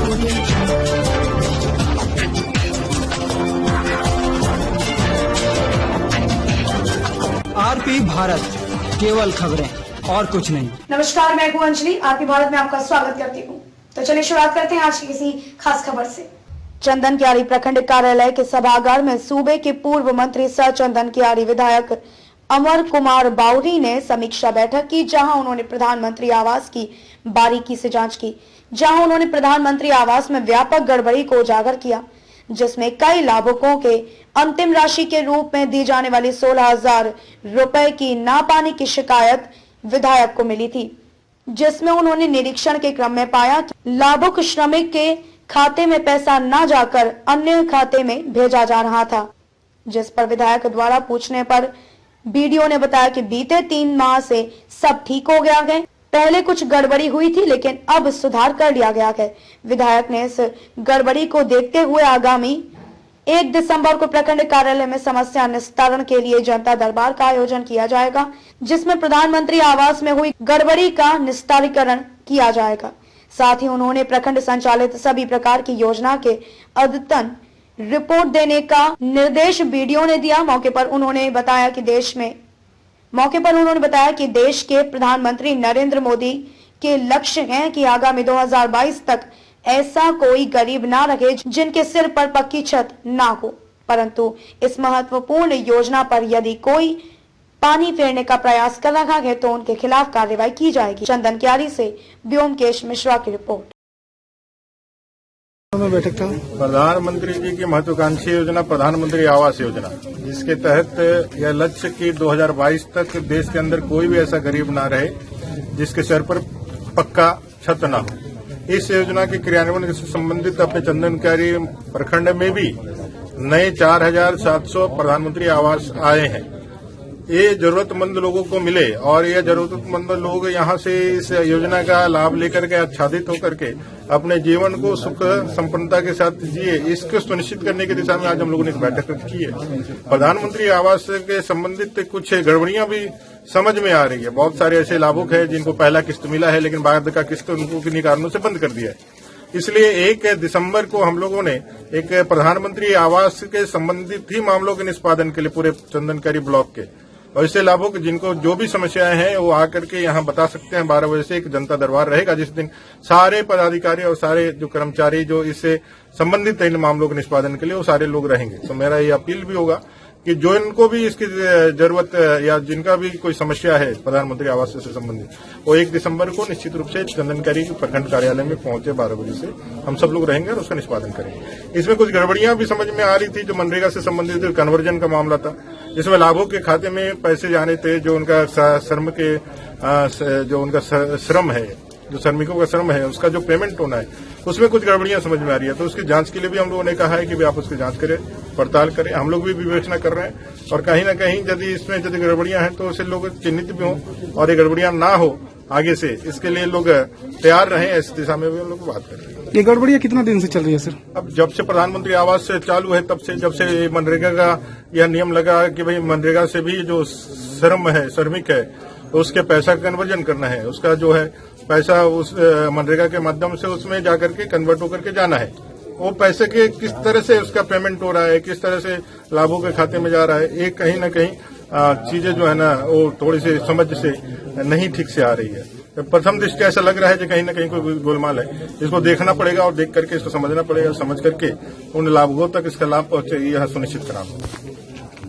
RP Bharat, केवल खबरें और कुछ नहीं। नमस्कार, मैं हूं अंजलि। आरपी भारत में आपका स्वागत करती हूं। तो चलिए शुरुआत करते हैं आज की किसी खास खबर से। चंदन कियारी प्रखंड कार्यालय के सभागार में सूबे के पूर्व मंत्री सह चंदन कियारी विधायक अमर कुमार बाउरी ने समीक्षा बैठक की, जहां उन्होंने प्रधानमंत्री आवास की बारीकी से जांच की। जहां उन्होंने प्रधानमंत्री आवास में व्यापक गड़बड़ी को उजागर किया, जिसमें कई लाभुकों के अंतिम राशि के रूप में दी जाने वाली 16,000 रुपए की ना पाने की शिकायत विधायक को मिली थी, जिसमें उन्होंने निरीक्षण के क्रम में पाया कि लाभुक श्रमिक के खाते में पैसा न जाकर अन्य खाते में भेजा जा रहा था। जिस पर विधायक द्वारा पूछने पर बीडीओ ने बताया कि बीते 3 माह से सब ठीक हो गया है। पहले कुछ गड़बड़ी हुई थी, लेकिन अब सुधार कर लिया गया है। विधायक ने इस गड़बड़ी को देखते हुए आगामी 1 दिसंबर को प्रखंड कार्यालय में समस्या निस्तारण के लिए जनता दरबार का आयोजन किया जाएगा, जिसमें प्रधानमंत्री आवास में हुई गड़बड़ी का निस्तारीकरण किया जाएगा। साथ ही उन्होंने प्रखंड संचालित सभी प्रकार की योजना के अद्यतन रिपोर्ट देने का निर्देश बीडीओ ने दिया। मौके पर उन्होंने बताया कि देश के प्रधानमंत्री नरेंद्र मोदी के लक्ष्य है कि आगामी 2022 तक ऐसा कोई गरीब ना रहे जिनके सिर पर पक्की छत ना हो, परंतु इस महत्वपूर्ण योजना पर यदि कोई पानी फेरने का प्रयास कर रहा है तो उनके खिलाफ कार्रवाई की जाएगी। चंदन कियारी से व्योमकेश मिश्रा की रिपोर्ट। बैठक था प्रधानमंत्री जी की महत्वाकांक्षी योजना प्रधानमंत्री आवास योजना, जिसके तहत यह लक्ष्य कि 2022 तक देश के अंदर कोई भी ऐसा गरीब ना रहे जिसके सर पर पक्का छत ना हो। इस योजना के क्रियान्वयन से संबंधित अपने चंदन कियारी प्रखंड में भी नए 4,700 प्रधानमंत्री आवास आए हैं। ये जरूरतमंद लोगों को मिले और ये जरूरतमंद लोग यहाँ से इस योजना का लाभ लेकर के आच्छादित होकर के अपने जीवन को सुख संपन्नता के साथ जिए, इसको सुनिश्चित करने की दिशा में आज हम लोगों ने एक बैठक की है। प्रधानमंत्री आवास के संबंधित कुछ गड़बड़ियां भी समझ में आ रही है। बहुत सारे ऐसे लाभुक है जिनको पहला किस्त मिला है, लेकिन बाद का किस्त उनको किन्हीं कारणों से बंद कर दिया है। इसलिए 1 दिसंबर को हम लोगों ने एक प्रधानमंत्री आवास के संबंधित ही मामलों के निष्पादन के लिए पूरे चंदन कियारी ब्लॉक के और इससे लाभुक जिनको जो भी समस्याएं हैं वो आकर के यहाँ बता सकते हैं। 12 बजे से एक जनता दरबार रहेगा, जिस दिन सारे पदाधिकारी और सारे जो कर्मचारी जो इससे संबंधित इन मामलों के निष्पादन के लिए वो सारे लोग रहेंगे। तो मेरा ये अपील भी होगा कि जो इनको भी इसकी जरूरत या जिनका भी कोई समस्या है प्रधानमंत्री आवास से संबंधित, वो 1 दिसंबर को निश्चित रूप से चंदन कियारी प्रखंड कार्यालय में पहुंचे। 12 बजे से हम सब लोग रहेंगे और उसका निष्पादन करेंगे। इसमें कुछ गड़बड़ियां भी समझ में आ रही थी। जो मनरेगा से संबंधित कन्वर्जन का मामला था, जिसमें लाभुक के खाते में पैसे जाने थे, जो उनका श्रम के जो उनका श्रम है, जो श्रमिकों का श्रम है, उसका जो पेमेंट होना है, उसमें कुछ गड़बड़ियां समझ में आ रही है। तो उसकी जांच के लिए भी हम लोगों ने कहा है कि भी आप उसकी जांच करें, पड़ताल करें। हम लोग भी विवेचना कर रहे हैं और कहीं न कहीं यदि गड़बड़ियां हैं तो उसे लोग चिन्हित भी हों और ये गड़बड़ियां ना हो आगे से, इसके लिए लोग तैयार रहें। इस दिशा में भी हम लोग बात कर रहे हैं। ये गड़बड़ियां कितना दिन से चल रही है सर? अब जब से प्रधानमंत्री आवास से चालू है तब से, जब से मनरेगा का यह नियम लगा कि भाई मनरेगा से भी जो श्रम है, श्रमिक है, तो उसके पैसा कन्वर्जन करना है, उसका जो है पैसा उस मनरेगा के माध्यम से उसमें जाकर के कन्वर्ट होकर के जाना है। वो पैसे के किस तरह से उसका पेमेंट हो रहा है, किस तरह से लाभों के खाते में जा रहा है, एक कहीं न कहीं चीजें जो है ना वो थोड़ी सी समझ से नहीं ठीक से आ रही है। प्रथम दृष्टि ऐसा लग रहा है कि कहीं न कहीं कोई गोलमाल है। इसको देखना पड़ेगा और देख करके इसको समझना पड़ेगा, समझ करके उन लाभुकों तक इसका लाभ पहुंचे, यह सुनिश्चित कराना।